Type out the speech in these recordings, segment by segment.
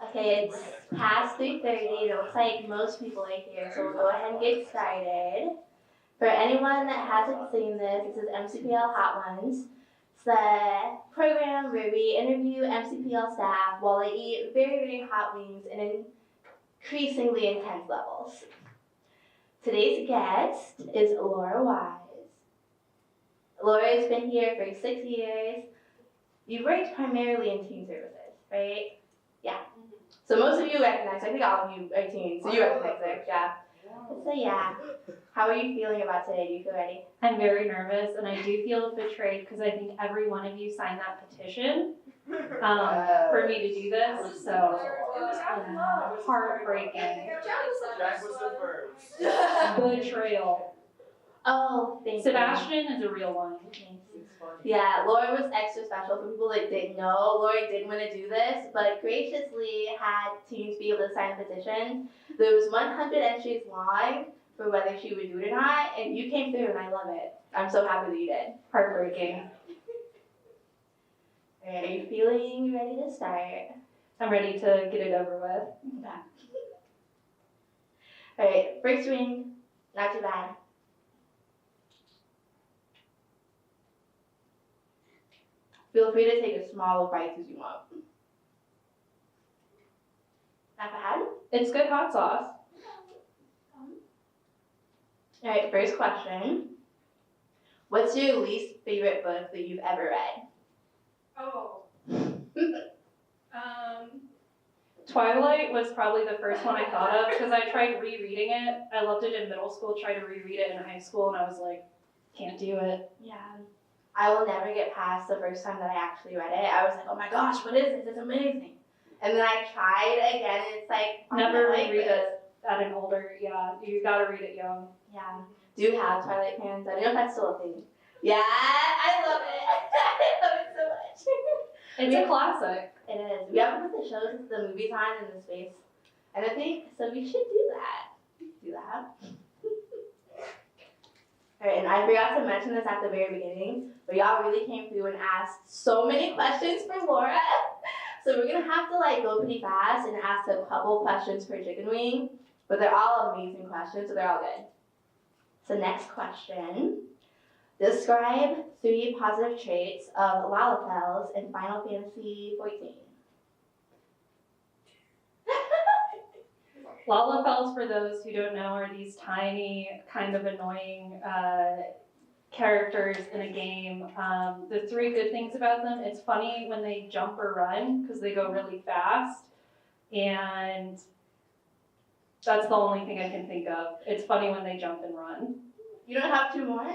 Okay, it's past 3:30. It looks like most people are here, so we'll go ahead and get started. For anyone that hasn't seen this is MCPL Hot Ones. It's the program where we interview MCPL staff while they eat very, very hot wings in increasingly intense levels. Today's guest is Laura Wise. Laura's been here for 6 years. You've worked primarily in teen services, right? Yeah. So most of you recognize, I think all of you are teens, so you recognize it, yeah. So yeah, how are you feeling about today? Do you feel ready? I'm very nervous, and I do feel betrayed because I think every one of you signed that petition for me to do this, so heartbreaking. Betrayal. Oh, thank you. Sebastian is a real one. Yeah, Laura was extra special for people that didn't know. Laura did want to do this, but graciously had teens be able to sign the petition. There was 100 entries long for whether she would do it or not, and you came through, and I love it. I'm so happy that you did. Heartbreaking. All right, are you feeling ready to start? I'm ready to get it over with. Yeah. All right, first swing, not too bad. Feel free to take as small of bites as you want. Not bad? It's good hot sauce. All right, first question. What's your least favorite book that you've ever read? Oh. Twilight was probably the first one I thought of because I tried rereading it. I loved it in middle school, tried to reread it in high school, and I was like, can't do it. Yeah. I will never get past the first time that I actually read it. I was like, oh my gosh, what is this? It's amazing. And then I tried again, and it's like, never reread it at an older, yeah, you gotta read it young. Yeah. Do you have Twilight fans? I don't know if that's still a thing. Yeah, I love it. I love it so much. It's a classic. It is. We have to put the shows, the movies on in the space. And I think, so we should do that. Do that. Alright, and I forgot to mention this at the very beginning, but y'all really came through and asked so many questions for Laura. So we're gonna have to go pretty fast and ask a couple questions per chicken wing, but they're all amazing questions, so they're all good. So next question. Describe 3 positive traits of Lalafels in Final Fantasy XIV. Lalafels, for those who don't know, are these tiny, kind of annoying characters in a game. The 3 good things about them, it's funny when they jump or run because they go really fast, and that's the only thing I can think of. It's funny when they jump and run. You don't have 2 more?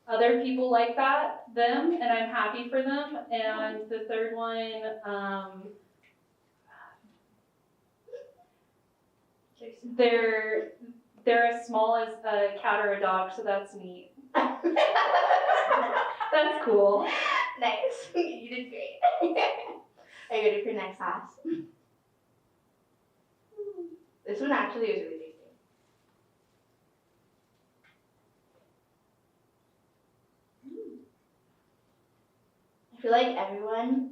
Other people like them, and I'm happy for them. And the third one, they're as small as a cat or a dog, so that's neat. That's cool. Nice. You did great. Are you ready for next sauce? This one actually is really tasty. I feel like everyone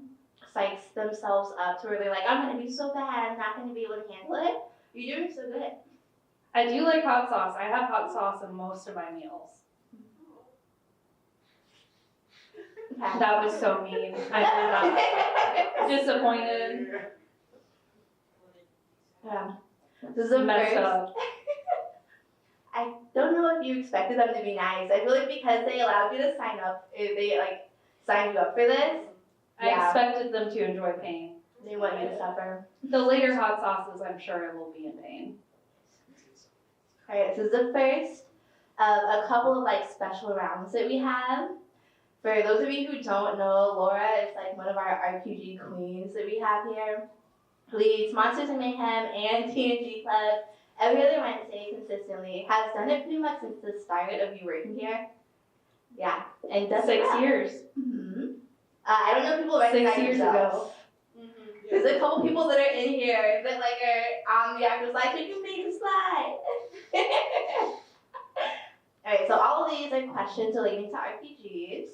psychs themselves up to where they're like, I'm going to be so bad, I'm not going to be able to handle it. You're doing so good. I do like hot sauce. I have hot sauce in most of my meals. Okay. That was so mean. I did that. Disappointed. Yeah. This is the Messed first. up. I don't know if you expected them to be nice. I feel like because they allowed you to sign up, they signed you up for this. I expected them to enjoy pain. They want you to suffer. The later hot sauces, I'm sure I will be in pain. Alright, this is the first of a couple of special rounds that we have. For those of you who don't know, Laura is one of our RPG queens that we have here. Leads Monsters and Mayhem and TNG Club every other Wednesday consistently. Has done it pretty much since the start of you working here. Yeah, and does 6 years. Mm-hmm. I don't know if people recognize 6 years themselves. ago. There's a couple people that are in here that are on the actual slide, so you can make a slide. Alright, so all of these are questions relating to RPGs.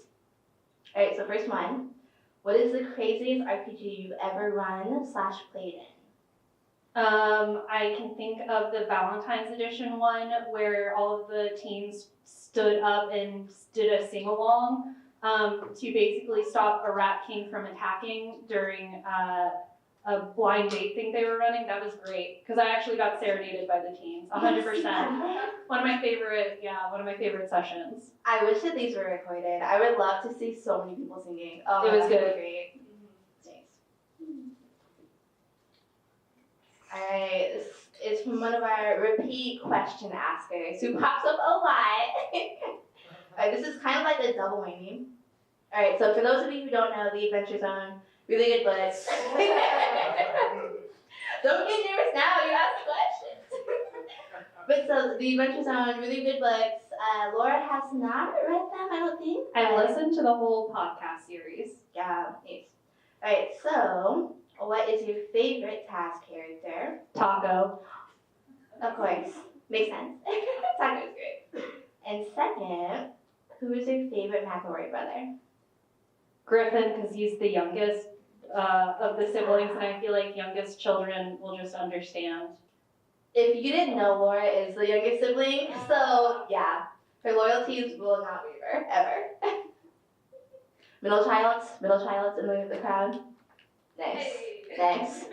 Alright, so first one. What is the craziest RPG you've ever run / played in? I can think of the Valentine's Edition one where all of the teams stood up and did a sing-along to basically stop a Rat King from attacking during a blind date thing they were running. That was great because I actually got serenaded by the teams, 100%. One of my favorite sessions. I wish that these were recorded. I would love to see so many people singing. Oh, it was that good. would be great. Alright, this is from one of our repeat question askers who pops up a lot. Alright, this is kind of like a double whammy. Alright, so for those of you who don't know, The Adventure Zone, really good books. Don't get nervous now, you ask questions. But so, The Adventure Zone, really good books. Laura has not read them, I don't think. I listened to the whole podcast series. Yeah, nice. Alright, so what is your favorite task character? Taco. Of course. Makes sense. Taco's great. And second, who is your favorite McElroy brother? Griffin, because he's the youngest of the siblings, and I feel like youngest children will just understand. If you didn't know, Laura is the youngest sibling, so yeah, her loyalties will not waver, ever. Middle child in the crowd. Nice. Hey. Nice.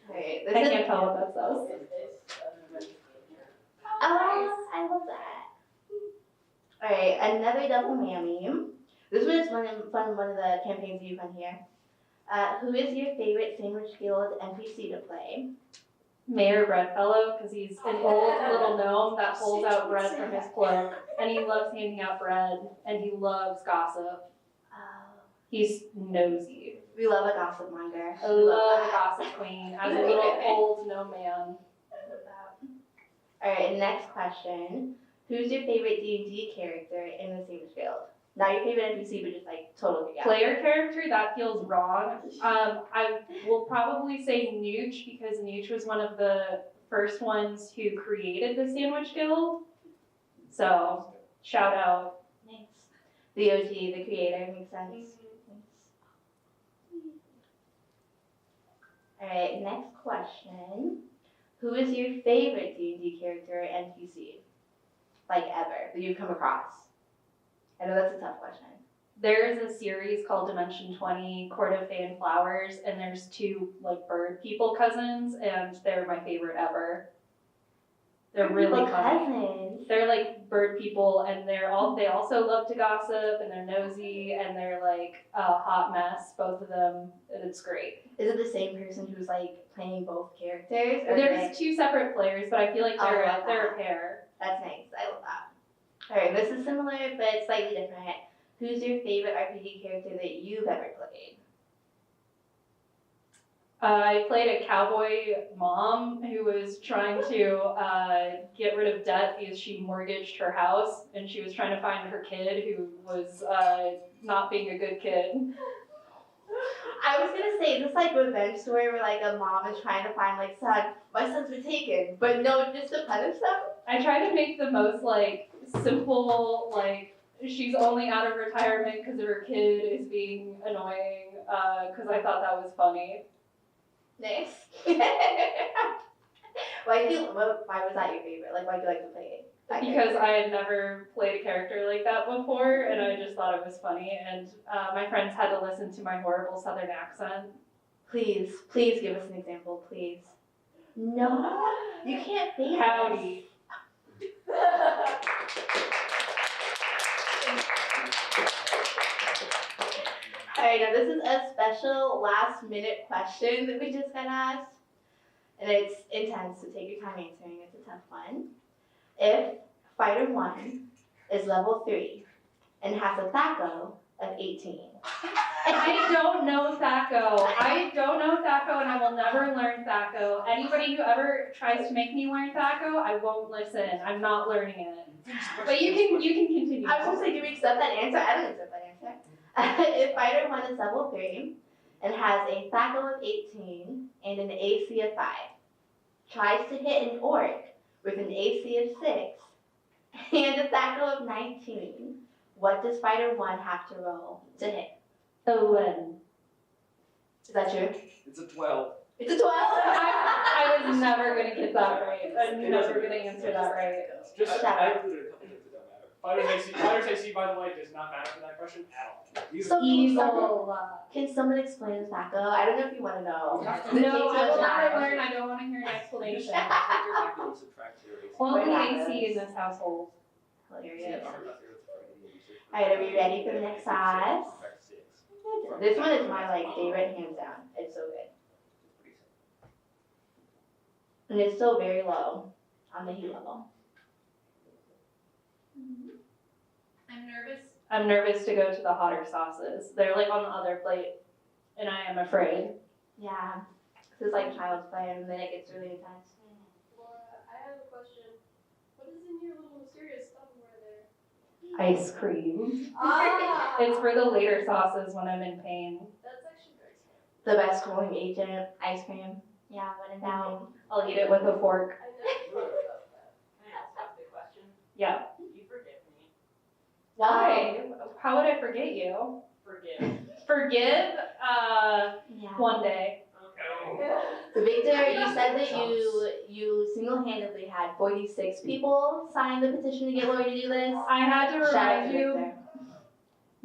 Alright, I can't tell what that says. Oh, I love that. Alright, another double whammy. This one is from one of the campaigns you've run here. Who is your favorite Sandwich Guild NPC to play? Mayor Breadfellow, because he's an old little gnome that pulls out bread from his cloak, and he loves handing out bread, and he loves gossip. He's nosy. We love a gossip monger. I love a gossip queen as a little old gnome man. Alright, next question. Who's your favorite D&D character in the Sandwich Guild? Not your favorite NPC, but just like totally. Yeah. Player character, that feels wrong. I will probably say Nooch because Nooch was one of the first ones who created the Sandwich Guild. So, shout out. Nice. The OG, the creator, makes sense. Nice. Alright, next question. Who is your favorite D&D character or NPC? Like ever, that you've come across? I know that's a tough question. There's a series called Dimension 20, Court of Fae and Flowers, and there's two like bird people cousins, and they're my favorite ever. They're really funny. Cousins. They're like bird people, and they also love to gossip, and they're nosy, and they're like a hot mess, both of them, and it's great. Is it the same person who's like playing both characters? There's two separate players, but I feel like they're a pair. That's nice. I love that. Alright, this is similar, but slightly different. Who's your favorite RPG character that you've ever played? I played a cowboy mom who was trying to get rid of debt because she mortgaged her house, and she was trying to find her kid who was not being a good kid. I was gonna say this like revenge story where like a mom is trying to find like my son's been taken, but no, just to punish them. I try to make the most like simple like she's only out of retirement because her kid is being annoying because I thought that was funny. Nice. Why was that your favorite? Like, why'd you like to play it? Because I had never played a character like that before, and I just thought it was funny, and my friends had to listen to my horrible southern accent. Please give us an example, please. No, you can't be. Howdy. Alright, now this is a special last minute question that we just got asked. And it's intense, so take your time answering. It's a tough one. If Fighter 1 is level 3 and has a THAC0 of 18. I don't know THAC0. And I will never learn THAC0. Anybody who ever tries to make me learn THAC0, I won't listen. I'm not learning it. But you can continue. I was going to say, do we accept that answer? I don't accept that answer. If Fighter 1 is level 3 and has a THAC0 of 18 and an AC of 5, tries to hit an orc with an AC of 6 and a THAC0 of 19, What does Spider 1 have to roll to hit? Oh, when? Is that true? It's a 12. It's a 12? I was never gonna get that right. I'm never gonna answer that right. Just, Shut I up. included a couple things that don't matter. Fighter's AC, by the way, does not matter for that question at all. These So are Evil. Can someone explain this back up? I don't know if you want to know. No, It takes I will much never time. learn. I don't want to hear an explanation. Take your calculator and subtract your AC. Only What AC happens? in this household. Hilarious. Yeah. Alright, are we ready for the next size? Subtract 6. This one is my favorite, hands down. It's so good. And it's still very low on the heat level. I'm nervous to go to the hotter sauces. They're like on the other plate, and I am afraid. Yeah. This is like child's play and then it gets really intense. Laura, I have a question. What is in your little mysterious Tupperware there? Ice cream. Ah! It's for the later sauces when I'm in pain. That's actually very smart. The best cooling agent, ice cream. Yeah, when in doubt. I'll eat it with a fork. I never thought about that. Can I also ask a question? Yeah. You forgive me. Why? How would I forget you? Forgive. Forgive? Yeah. One day. Okay. Victor, you said that you single-handedly had 46 people sign the petition to get Lori to do this. I had to Shout out remind to you Victor.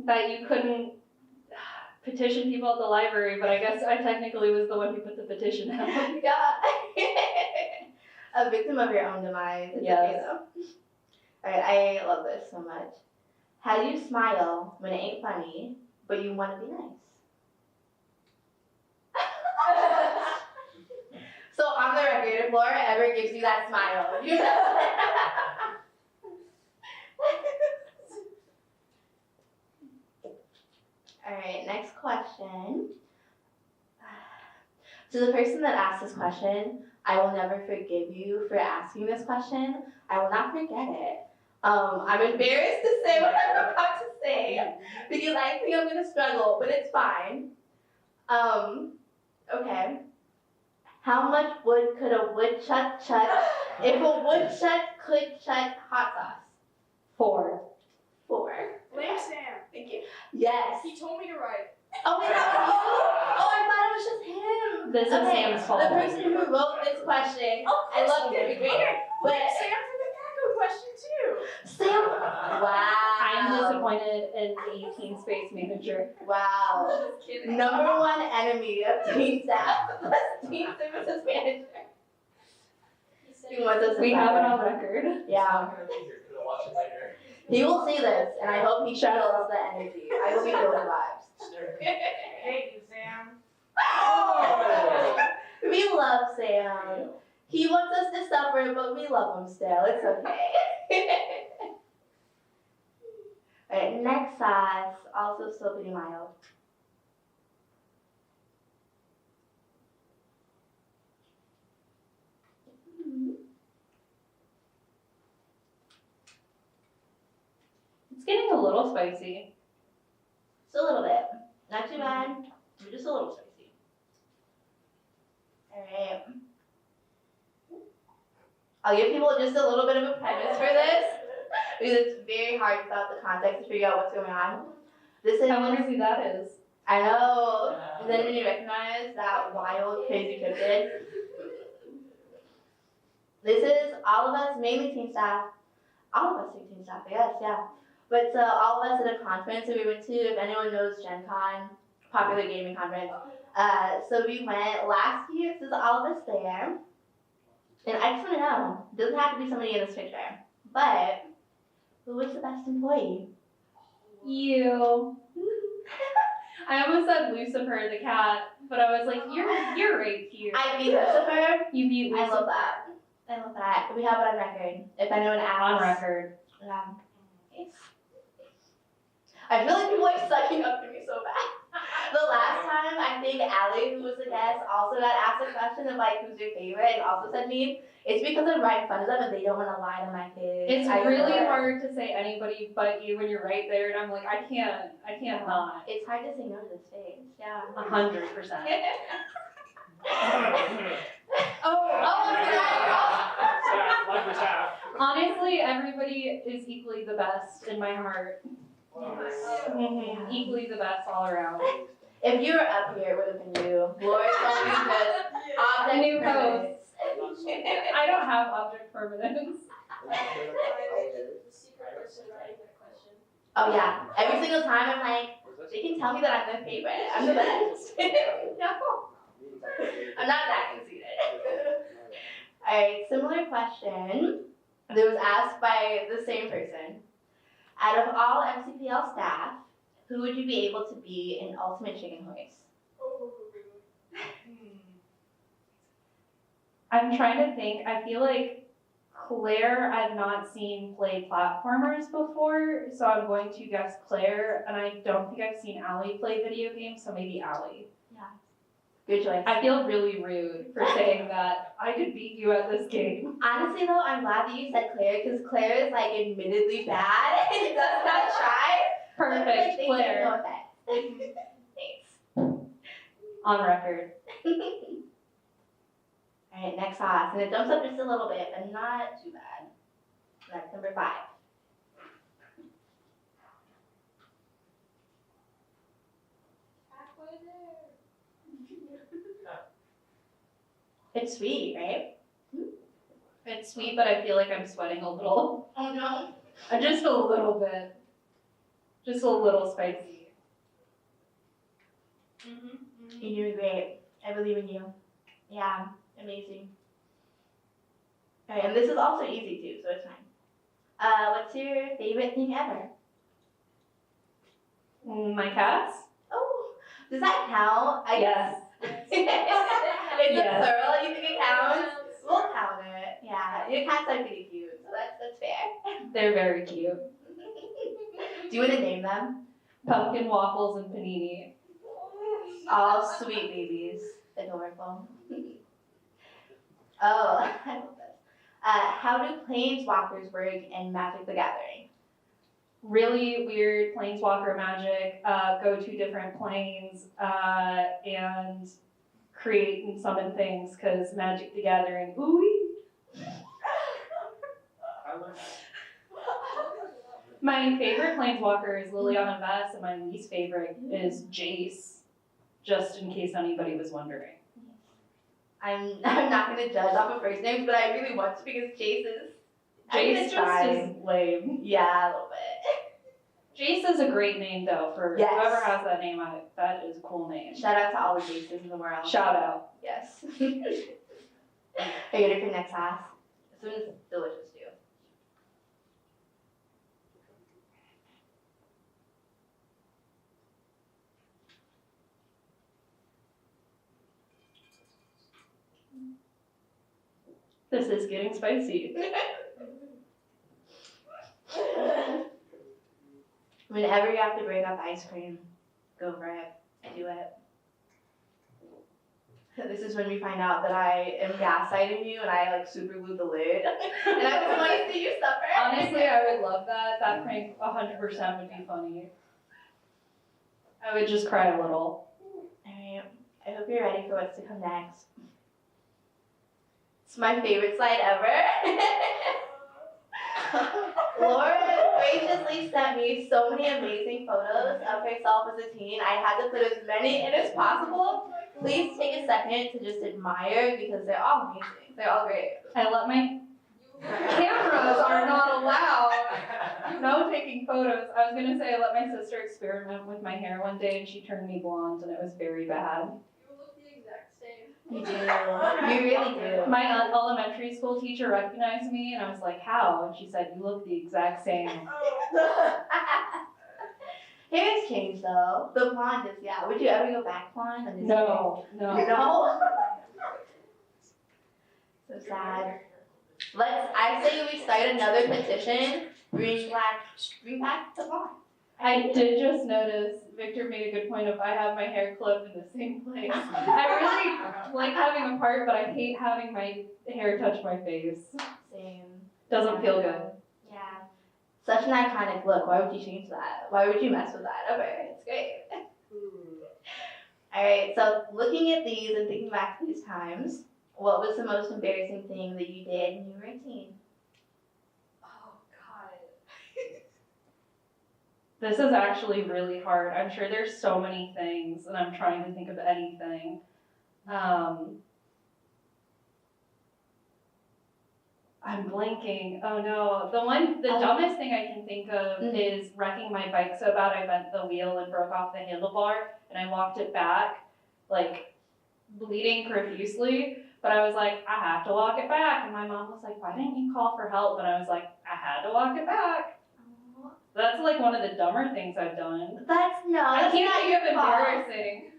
that you couldn't petition people at the library, but I guess I technically was the one who put the petition out. Yeah. A victim of your own demise. It's Yes. okay though. Alright, I love this so much. How do you smile when it ain't funny, but you want to be nice? So on the record, if Laura ever gives you that smile, you know. Alright, next question. So the person that asked this question, I will never forgive you for asking this question. I will not forget it. I'm embarrassed to say what I'm about to say because I think I'm gonna struggle, but it's fine. Okay. How much wood could a woodchuck chuck if a woodchuck could chuck hot sauce? 4. 4. Blame Sam. Thank you. Yes. He told me to write. Oh wait, that was you? Oh, I thought it was just him. This is Okay, Sam's fault. The person who wrote this question, I love him, great. But Sam for the taco question too. Sam, wow. I'm disappointed in the Teen Space Manager. Wow. Just kidding. Number one enemy of teen staff plus teen services manager. He said He wants us to We have it stop. on record. Yeah. I'm gonna be here. Gonna watch it later. He will see this, and I hope he feels the energy. I hope he feels the vibes. Hate you, Sam. Oh! We love Sam. He wants us to suffer, but we love him still. It's okay. Alright, next sauce, also still pretty mild. It's getting a little spicy. Just a little bit. Not too bad, but just a little spicy. Alright. I'll give people just a little bit of a premise for this, because it's very hard without the context to figure out what's going on. This is, I wonder who that is. I know, does anybody recognize that wild, crazy cryptid? This is all of us, mainly teen staff, all of us are teen staff, I guess, yeah. But so all of us at a conference that we went to, if anyone knows Gen Con, popular gaming conference, so we went last year, so there's all of us there. And I just want to know, it doesn't have to be somebody in this picture, but who was the best employee? You. I almost said Lucifer the cat, but I was like, you're right here. I beat Lucifer. You beat I Lucifer. love that. I love that. We have it on record. If anyone asks. On record. Yeah. Nice. I feel like people are sucking up to me so bad. The last time, I think Allie, who was the guest, also got asked a question of like, who's your favorite, and also said me. It's because I'm right in front of them and they don't want to lie to my kids. It's I really know. hard to say anybody but you when you're right there, and I'm like, I can't not. It's hard to say no to this face. Yeah. 100%. Oh, Staff, like your staff. Honestly, everybody is equally the best in my heart. Equally the best all around. If you were up here, it would have been you. Laura told me just object New permanence. I don't have object permanence. The secret person writing that question. Oh yeah. Every single time I'm like, they can tell me that I'm their favorite. I'm the best. No. I'm not that conceited. Alright, similar question that was asked by the same person. Out of all MCPL staff, who would you be able to be in Ultimate Chicken Horse? I'm trying to think. I feel like Claire I've not seen play platformers before, so I'm going to guess Claire, and I don't think I've seen Allie play video games, so maybe Allie. Good choice. I feel really rude for saying that I could beat you at this game. Honestly though, I'm glad that you said Claire, because Claire is like admittedly bad and does not try. Perfect, Like, Claire. No offense. Thanks. On record. Alright, next sauce. And it jumps up just a little bit, but not too bad. That's number 5. Halfway there. It's sweet, right? It's sweet, but I feel like I'm sweating a little. Oh no. Just a little bit. Just a little spicy. You're doing great. I believe in you. Yeah, amazing. Alright, and this is also easy too, so it's fine. What's your favorite thing ever? My cats? Oh, does that count? I Yes. It's Yes. a plural, you think it counts? We'll count it. Yeah, your cats are pretty cute, so that's fair. They're very cute. Do you want to name them? Pumpkin waffles and panini. All sweet babies. Adorable. Oh, I love this. How do planeswalkers work in Magic the Gathering? Really weird planeswalker magic. Go to different planes and create and summon things because Magic the Gathering. Ooh. My favorite planeswalker is Liliana Vess, and my least favorite is Jace. Just in case anybody was wondering. I'm not going to judge off of first names, but I really want to because Jace is. Jace just is lame. Yeah, a little bit. Jace is a great name though for Yes. whoever has that name. That is a cool name. Shout out to all the Jaces in the world. Shout out. Yes. Are you ready for next half? This one's delicious too. This is getting spicy. Whenever you have to bring up ice cream, go for it. Do it. This is when we find out that I am gaslighting you and I like super glue the lid. And I just want to see you suffer. Honestly, I would love that. That prank 100% would be funny. I would just cry a little. Alright, I hope you're ready for what's to come next. It's my favorite slide ever. Laura graciously sent me so many amazing photos of herself as a teen. I had to put as many in as possible. Please take a second to just admire because they're all amazing. They're all great. I let my cameras are not allowed. No taking photos. I was gonna say I let my sister experiment with my hair one day and she turned me blonde and it was very bad. You look the exact same. You do. You really do. My elementary school teacher recognized me and I was like, how? And she said, you look the exact same. Hair's changed though. The blonde is, yeah. Would you ever go back blonde? On this No. No? So sad. I say we start another petition. Bring back the blonde. I did just notice Victor made a good point of I have my hair clipped in the same place. I really like having a part, but I hate having my hair touch my face. Same. Doesn't feel good. Yeah. Such an iconic look. Why would you change that? Why would you mess with that? Okay, it's great. Alright, so looking at these and thinking back to these times, what was the most embarrassing thing that you did when you were a teen? Oh God. This is actually really hard. I'm sure there's so many things, and I'm trying to think of anything. I'm blanking. Oh no. The dumbest thing I can think of is wrecking my bike so bad I bent the wheel and broke off the handlebar, and I walked it back, like bleeding profusely. But I was like, I have to walk it back. And my mom was like, why didn't you call for help? And I was like, I had to walk it back. That's like one of the dumber things I've done. I I can't not think of your fault. embarrassing.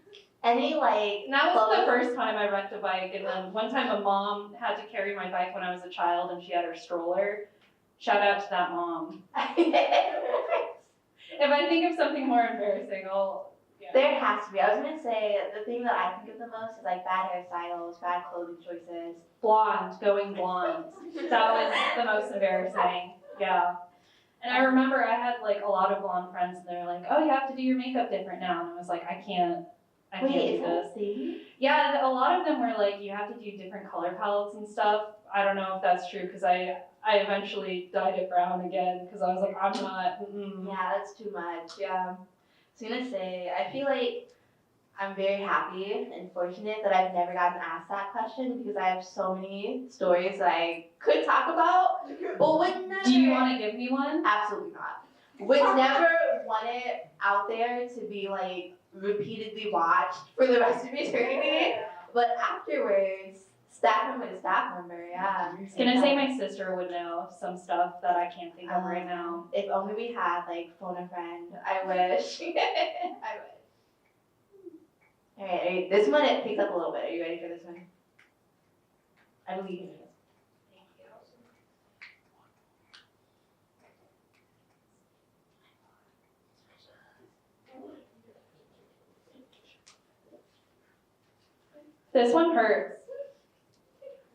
Any like And that was the first time I wrecked a bike, and then one time a mom had to carry my bike when I was a child and she had her stroller. Shout out to that mom. If I think of something more embarrassing, There has to be. I was gonna say the thing that I think of the most is like bad hairstyles, bad clothing choices. Blonde, going blonde. That was the most embarrassing. Yeah. And I remember I had like a lot of blonde friends and they're like, oh, you have to do your makeup different now. And I was like, I can't do this. Yeah, a lot of them were like, you have to do different color palettes and stuff. I don't know if that's true because I eventually dyed it brown again because I was like, I'm not. Yeah, that's too much. Yeah. I was gonna say, I feel like I'm very happy and fortunate that I've never gotten asked that question because I have so many stories that I could talk about, but would never. Do you want to give me one? Absolutely not. Would never want it out there to be like repeatedly watched for the rest of eternity. But afterwards, staff member to staff member, yeah. I was gonna say my sister would know some stuff that I can't think of right now. If only we had like phone a friend. I wish. I wish. Alright, this one it picks up a little bit. Are you ready for this one? I believe in you. Thank you. This one hurts.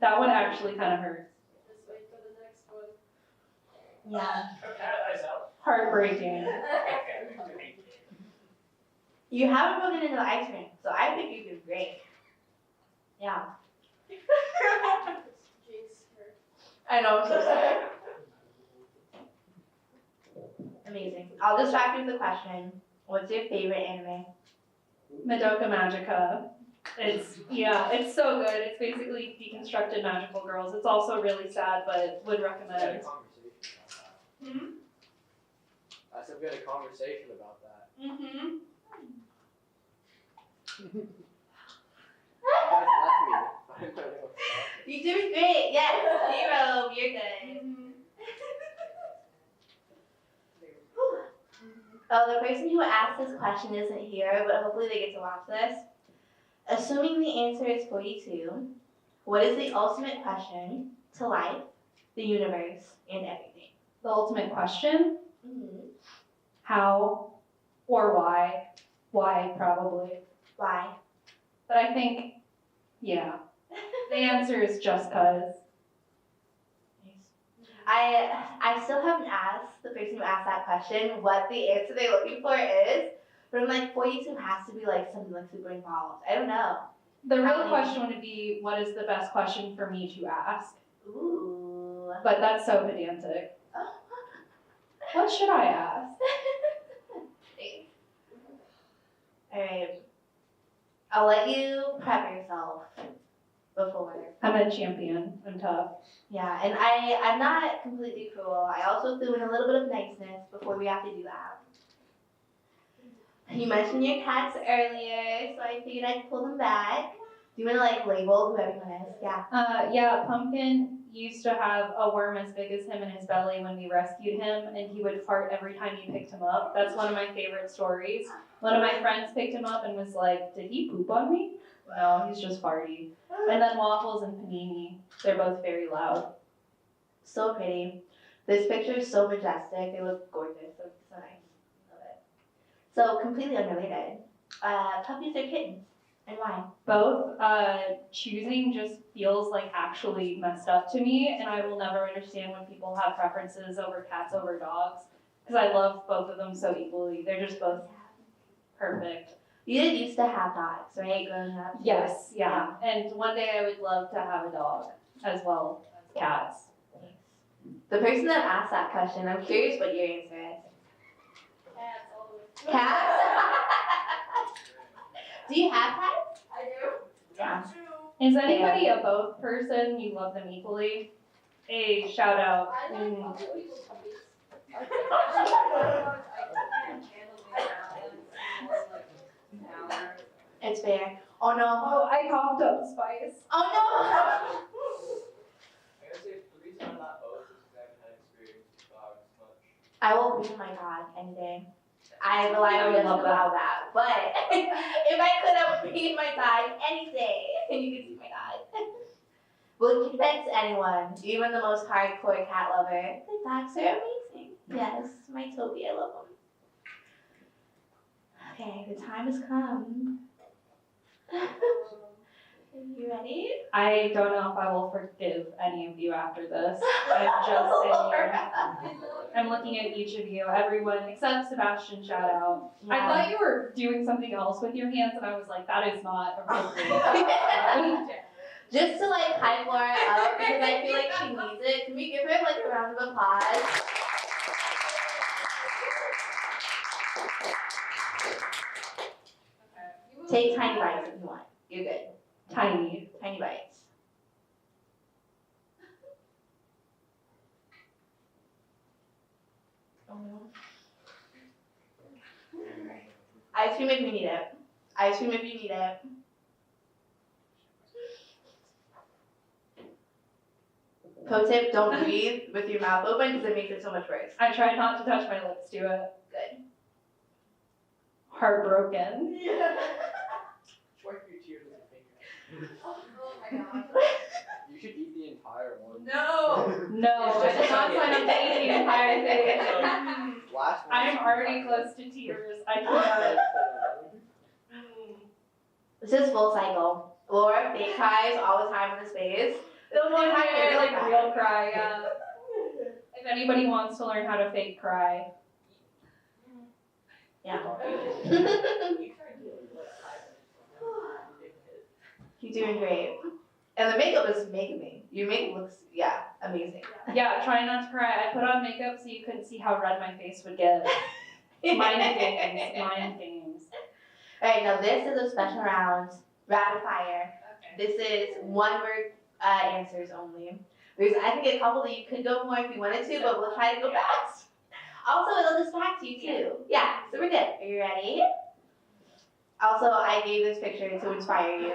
That one actually kind of hurts. Just wait for the next one. Yeah. Heartbreaking. You haven't broken into the ice cream, so I think you did great. Yeah. Jinx her. I know, I'm so sorry. Amazing. I'll distract you with the question. What's your favorite anime? Madoka Magica. It's so good. It's basically deconstructed magical girls. It's also really sad, but would We had a recommend. conversation about that. I said we had a conversation about that. Mm-hmm. You guys left me. I didn't know what to talk. You did great. Yes, zero. You're good. Oh, the person who asked this question isn't here, but hopefully they get to watch this. Assuming the answer is 42, what is the ultimate question to life, the universe, and everything? The ultimate question: Mm-hmm. how or why? Why, probably. Why? But I think, yeah, the answer is just 'cause. I still haven't asked the person who asked that question what the answer they're looking for is, but I'm like, 42 has to be like something like super involved. I don't know. The real question would be, what is the best question for me to ask? Ooh. But that's so pedantic. What should I ask? Alright. I'll let you prep yourself before. I'm a champion. I'm tough. Yeah, and I'm not completely cruel. I also threw in a little bit of niceness before we have to do that. You mentioned your cats earlier, so I figured I'd pull them back. Do you want to like label who everyone is? Yeah. Yeah, Pumpkin used to have a worm as big as him in his belly when we rescued him, and he would fart every time you picked him up. That's one of my favorite stories. One of my friends picked him up and was like, did he poop on me? No, he's just farty. And then Waffles and Panini, they're both very loud. So pretty. This picture is so majestic. They look gorgeous. So nice. Love it. So completely unrelated. Puppies or kittens? And why? Both. Choosing just feels like actually messed up to me, and I will never understand when people have preferences over cats over dogs, because I love both of them so equally. They're just both perfect. You did used to have dogs, right? Growing up? Yes, yeah. And one day I would love to have a dog as well as cats. The person that asked that question, I'm curious what your answer is. Cats. Cats? Do you have cats? I do. Yeah. Is anybody a both person? You love them equally? A shout out. I like Mm. other people's puppies. I can't handle being around them. It's fair. Oh no. Oh, I coughed up spice. Oh no. I'm gonna say the reason I'm not both is because I haven't had experience with dogs much. I will be my dog any day. I rely on I would doesn't love that. allow that. But if I could, I would be my dog any day. And you can see my dog. Will convince anyone, even the most hardcore cat lover, the dogs are amazing. Yes, my Toby, I love him. Okay, the time has come. You ready? I don't know if I will forgive any of you after this. I'm just saying. I'm looking at each of you, everyone except Sebastian, shout out. I thought you were doing something else with your hands, and I was like, that is not appropriate. Just to like hype Laura up because I feel like she needs it. Can we give her like a round of applause? Take tiny bites if you want. You're good. Tiny. Tiny bites. Ice cream if you need it. Ice cream if you need it. Pro tip, don't breathe with your mouth open because it makes it so much worse. I tried not to touch my lips to it. Good. Heartbroken. Wipe your tears with your finger. Oh my god. You should eat the entire one. No. No, I did not sign up to eat the entire thing. Last one. I'm already close to tears. I cannot. This is full cycle. Laura fake cries all the time in the space. The one time I you're like real cry, yeah. If anybody wants to learn how to fake cry. Yeah. You're doing great. And the makeup is making me. Your makeup looks, yeah, amazing. Yeah, try not to cry. I put on makeup so you couldn't see how red my face would get. Mind games, mind games. Alright, now this is a special round, rapid fire. Okay. This is one word answers only. There's, I think, a couple that you could go more if you wanted to, but we'll try to go fast. Also, it'll distract you too. Yeah, so we're good. Are you ready? Also, I gave this picture to inspire you.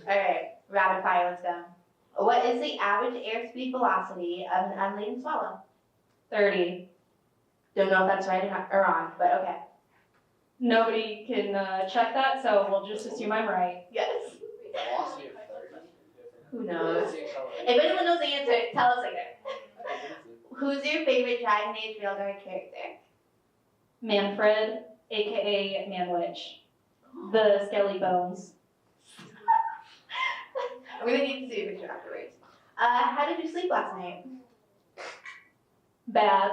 Alright, rapid fire, let's go. What is the average airspeed velocity of an unladen swallow? 30. Don't know if that's right or wrong, but okay. Nobody can check that, so we'll just assume I'm right. Yes. Velocity of 30. Who knows? If anyone knows the answer, tell us later. Who's your favorite Dragon Age Railguard character? Manfred, aka Manwich. The skelly bones. I'm gonna need to see a picture afterwards. How did you sleep last night? Bad.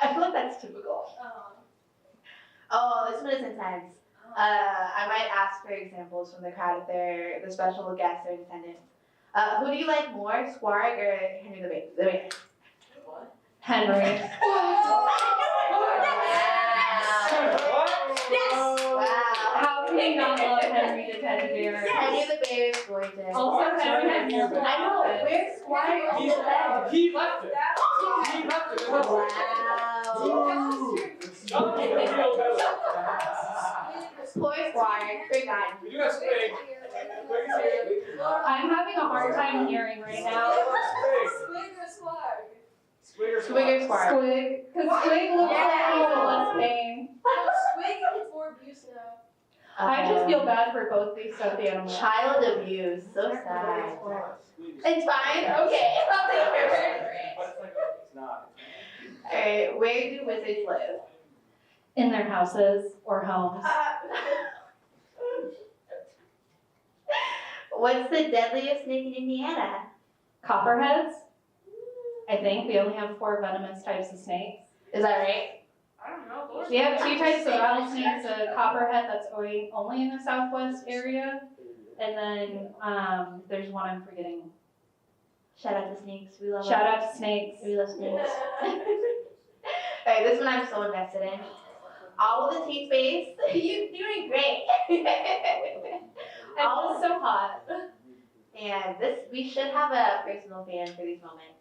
I feel like that's typical. Oh, this one is intense. I might ask for examples from the crowd if they're the special guests or attendants. Who do you like more, Squarg or Henry the Baby? Henry. Wow. How can you not love Henry the teddy bear? Henry the Bear is gorgeous. Also, Henry has more blood. I know. Where's Squarg? He left it. He left it. Wow. Poor Squarg. Forgotten. We do have Spig. Spig is here. I'm having a hard time hearing right now. Squig or Squig or Squarg? Squig. Because Squig looks like he's a listening. I just feel bad for both these stuffed animals. Child abuse. So sad. It's fine. Okay. I'll take it. It's not. Alright, where do wizards live? In their houses or homes. What's the deadliest snake in Indiana? Copperheads. I think we only have 4 venomous types of snakes. Is that right? I don't know. We have 2 types of rattlesnakes, a copperhead that's only in the southwest area, and then there's one I'm forgetting. Shout out to snakes. We love Shout them. out to snakes. We love snakes. Alright, this one I'm so invested in. All of the teen space. You're doing great. All is so hot. And this, we should have a personal fan for these moments.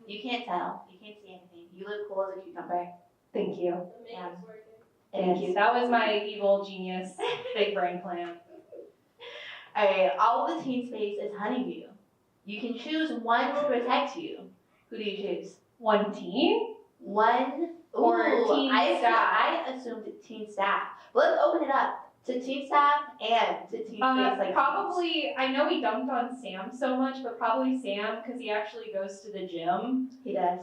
You can't tell. You can't see anything. You look cool as a cucumber. Thank you. The makeup's working. Thank you. That was my evil genius big brain plan. Alright, all of the teen space is honeybee. You can choose one to protect you. Who do you choose? One teen? One Or teen staff. I assumed teen staff. Let's open it up to teen staff and to teen space. Like Probably, I know we dumped on Sam so much, but probably Sam because he actually goes to the gym. he does.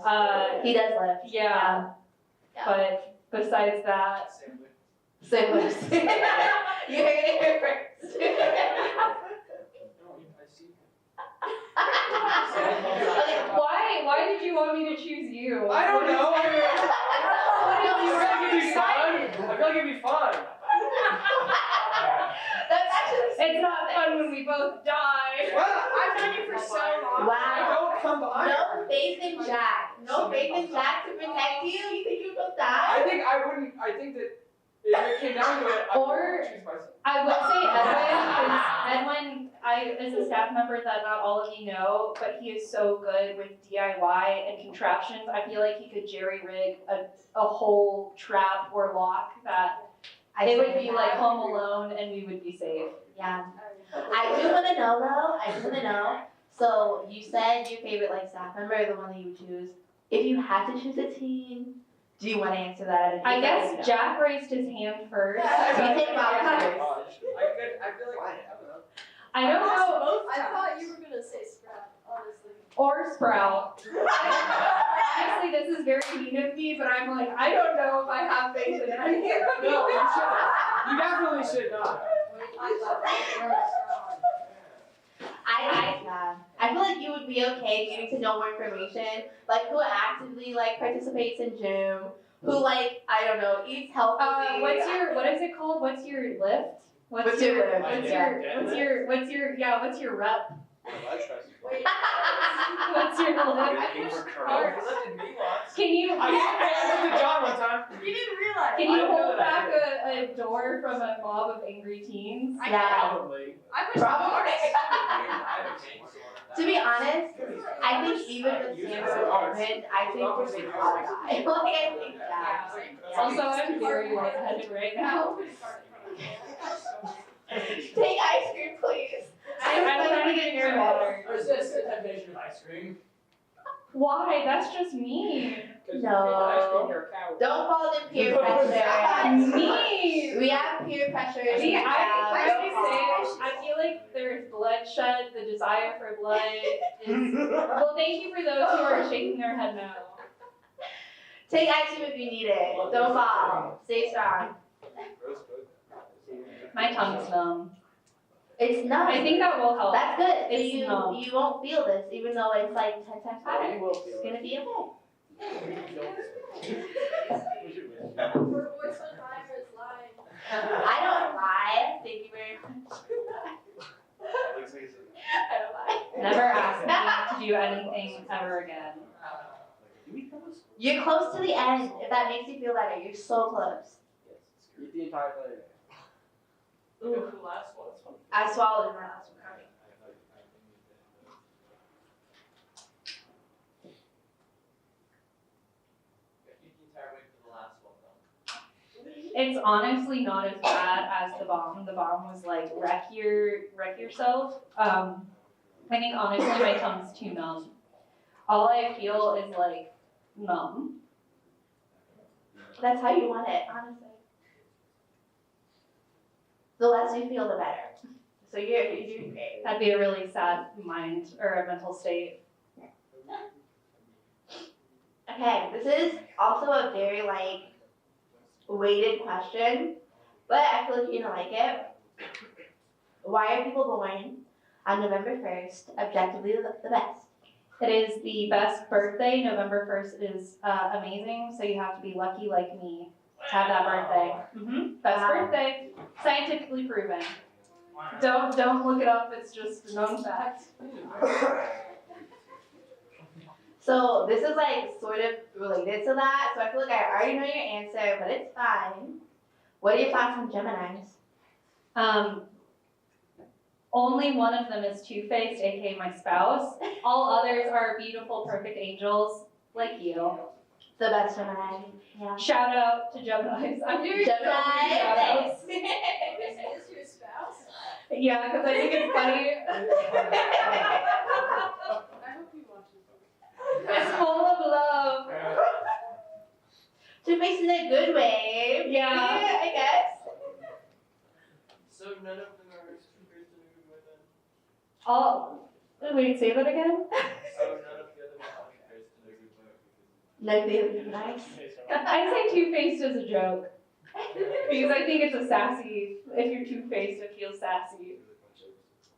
He He does lift. Yeah. Yeah. But besides that, Same lifts. You heard it here first. why did you want me to choose you? I don't know. I feel like it'd be fun. Excited. I feel like it'd be fun. That's actually. It's not fun when we both die. Well, I've known you for so long. Wow. I don't come by. No faith in Jack. No faith in Jack to protect you. You think you will die? I think I wouldn't. I think that if it came down to it, I Or- would choose myself. I would say Edwin, I is a staff member that not all of you know, but he is so good with DIY and contraptions. I feel like he could jerry rig a whole trap or lock that it would be like Home Alone and we would be safe. Yeah. I do want to know though. I do want to know. So you said your favorite like staff member, the one that you would choose. If you had to choose a teen, do you want to answer that? I guess Jack raised his hand first. You take volunteers. I feel like I don't know. I don't know. I thought you were gonna say Sprout, honestly. Or Sprout. Honestly, this is very mean of me, but I'm like, I don't know if I have faith in any of No, you. you should. You definitely should not. I feel like you would be okay getting to know more information, like who actively like participates in gym, who like I don't know eats healthily. What is it called? What's your lift? What's your lift? What's your rep? Wait, What's your lift? You lifted me once. Can you I looked at John one time. You didn't realize. can I you didn't know hold that. back a door from a mob of angry teens? Yeah. Probably. I was Probably. To To be honest, I think even with Sandra and Edmund, I think we're gonna all die. Like I think that. Also, I'm very lightheaded right now. Take ice cream, please. I'm trying to get your water. Resist the temptation of ice cream. Why? That's just mean. Because No. you take the ice cream, you're a coward. Don't fall into peer pressure. Mean. We have peer pressure. See, I Don't fall. feel like there's bloodshed, the desire for blood is. Well, thank you for those who are shaking their head no. Take ice cream if you need it. Don't fall. Stay strong. My tongue's numb. It's numb. I think that will help. That's good. So It's numb. you won't feel this, even though it's like 10 times hotter. You will feel It's gonna be okay. her voice on fire is lying. I don't lie. Thank you very much. I don't lie. Never ask me to do anything ever again. You're close to the end. If that makes you feel better, you're so close. Eat the entire thing. Ooh, last one. I swallowed in my last one. Eat the entire way for the last one though. It's honestly not as bad as the bomb. The bomb was like wreck yourself. I think honestly my tongue's too numb. All I feel is like numb. That's how you want it, honestly. The less you feel, the better. So you're doing great. That'd be a really sad mind or a mental state. Okay, this is also a very like weighted question, but I feel like you're gonna like it. Why are people born on November 1st objectively the best? It is the best birthday. November 1st is amazing, so you have to be lucky like me to have that birthday. Best Wow. birthday, scientifically proven. Don't look it up. It's just a known fact. So this is like sort of related to that. So I feel like I already know your answer, but it's fine. What are your thoughts on Geminis? Only one of them is two-faced, aka my spouse. All others are beautiful, perfect angels like you. The best Gemini. Yeah. Shout out to Geminis. I'm doing so Gemini. many shout outs. Is this your spouse? Yeah, because I think it's funny. I hope he watches this. It's full of love. Two faces in a good way. Yeah. I guess. So none of them are two-faced in a good way then? Oh, wait, say that again? So none of the other ones are two-faced in a good way because No, they're nice. I say two-faced as a joke. Because I think it's a sassy, if you're two-faced, it feels sassy.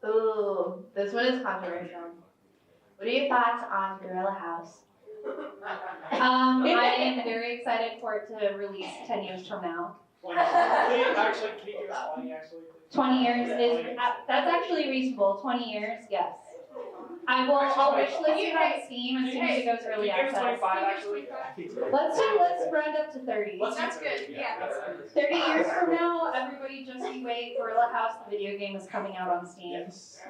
Ooh, this one is controversial. What are your thoughts on Gorilla House? I am very excited for it to release 10 years from now. 20. Can you give us 20 actually? 20 years is, that's actually reasonable. 20 years, yes. I'll wish list it on Steam as soon as it goes early Can you give us access. 25 actually? Let's round up to 30. That's good, yeah. 30 years from now, everybody just you wait, Gorilla House, the video game, is coming out on Steam. Yes.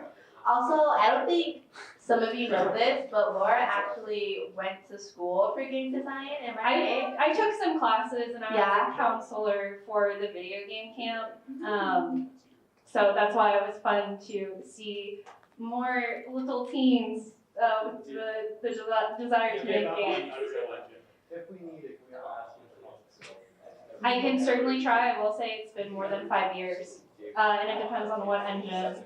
Also, I don't think some of you know this, but Laura actually went to school for game design, am I right? I took some classes and I was Yeah. a counselor for the video game camp. So that's why it was fun to see more little teens with the desire to make games. if we need it, can we all ask you? I can certainly try. I will say it's been more than 5 years. And it depends on what engine.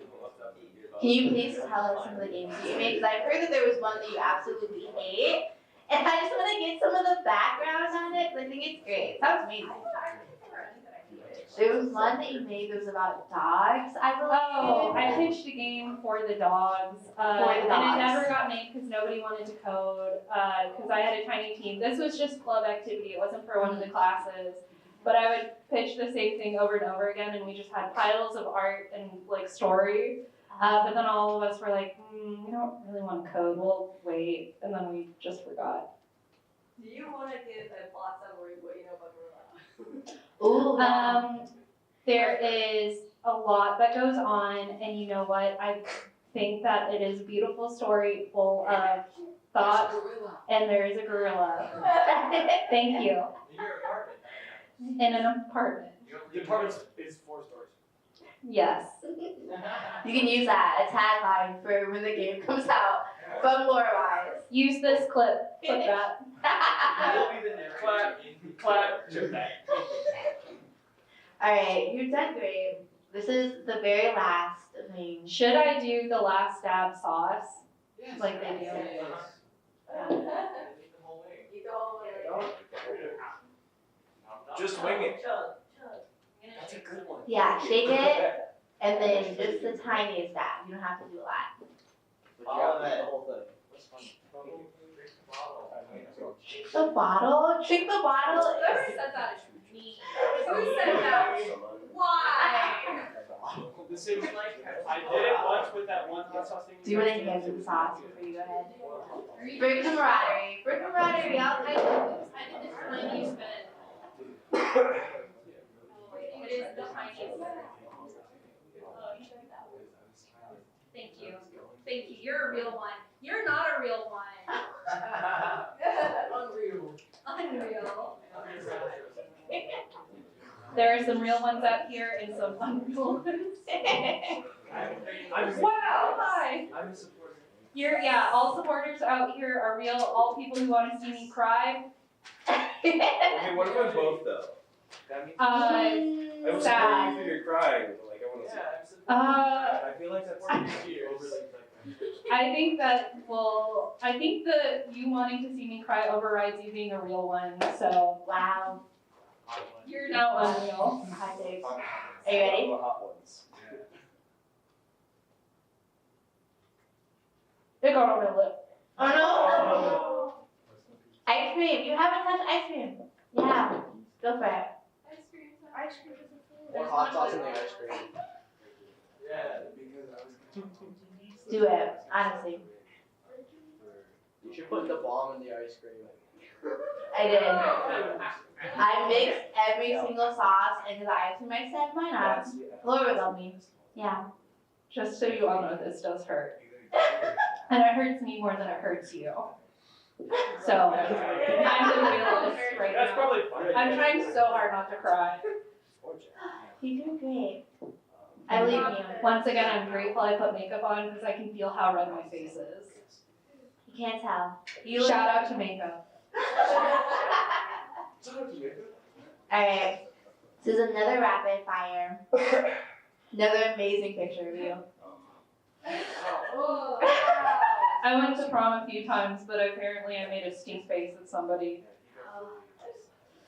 Can you please tell us some of the games that you made? Because I've heard that there was one that you absolutely hate, and I just want to get some of the background on it because I think it's great. It sounds amazing. There was one that you made that was about dogs, I believe. Oh, I pitched a game for the dogs. And it dogs. never got made because nobody wanted to code because I had a tiny team. This was just club activity. It wasn't for one of the classes. But I would pitch the same thing over and over again, and we just had piles of art and like story. But then all of us were like, we don't really want to code. We'll wait, and then we just forgot. Do you want to give a plot summary of what you know about Gorilla? Ooh, There is a lot that goes on, and you know what? I think that it is a beautiful story full of thought, and there is a gorilla. Thank you. In your apartment. In an apartment. The apartment is 4 stories. Yes. you can use that, a tagline for when the game comes out from Laura Wise. Use this clip. Clip that. You'll be the narrator. Clap. Just that. Alright, you've done great. This is the very last thing. Should I do the last stab sauce? Yes. Like they do. Eat the whole way. Eat the whole way. Just wing it. That's a good one. Yeah, shake it, and then just the tiniest dab. You don't have to do a lot. All of it. The whole thing. What's fun? Drink the bottle? Drink the bottle? Whoever said that is mean. Who said that? Why? The same like I did it once with that one hot sauce thing. Do you want to hand me the sauce before you go ahead? For camaraderie. For camaraderie, I'll tell you. I did the tiniest bit. It is the tiniest bit. Thank you. Thank you. You're a real one. You're not a real one. Unreal. Unreal. There are some real ones out here and some unreal ones. Wow, hi. I'm a supporter. All supporters out here are real. All people who want to see me cry. Okay, what if I'm both though? That means I was Sad. supporting you through your crying, but like I want to see. I'm supporting. I feel like that's I think that you wanting to see me cry overrides you being a real one. So Wow. you're now unreal. Hot takes. Are you ready? The hot ones. It got on my lip. Oh no! Ice cream. You haven't touched ice cream. Yeah. Go for it. Ice cream. Ice cream is a food. Or hot sauce in the ice cream. Yeah, because I was. Do it. Honestly. You should put the bomb in the ice cream. I did. I mixed every single sauce into the ice cream. I said, why not? Laura would love me. Yeah. Just so you all know, this does hurt. And it hurts me more than it hurts you. So, I'm the realist right That's now. probably fine. I'm trying so hard not to cry. You're doing great. I believe in you. Once again, I'm grateful I put makeup on because I can feel how red my face is. You can't tell. Shout out to makeup. Alright. This is another rapid fire. Another amazing picture of you. Oh, I went to prom a few times, but apparently I made a stink face at somebody.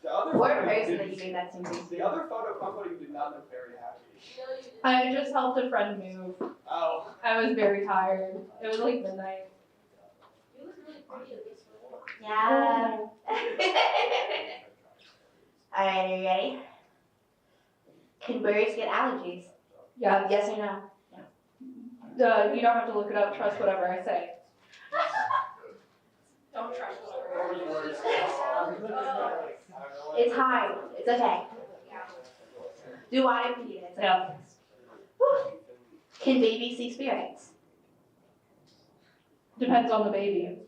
The other Poor photo- person that you made that seem to. The other photo you did not look very happy. no, you didn't. I just helped a friend move. Oh. I was very tired. It was like midnight. You look really pretty in this one. Yeah. Alright, are you ready? Can birds get allergies? Yeah, Yes or no? you don't have to look it up. Trust whatever I say. Don't trust It's hard. It's okay. Do I repeat it? It's okay. Yeah. Can babies see spirits? Depends on the baby.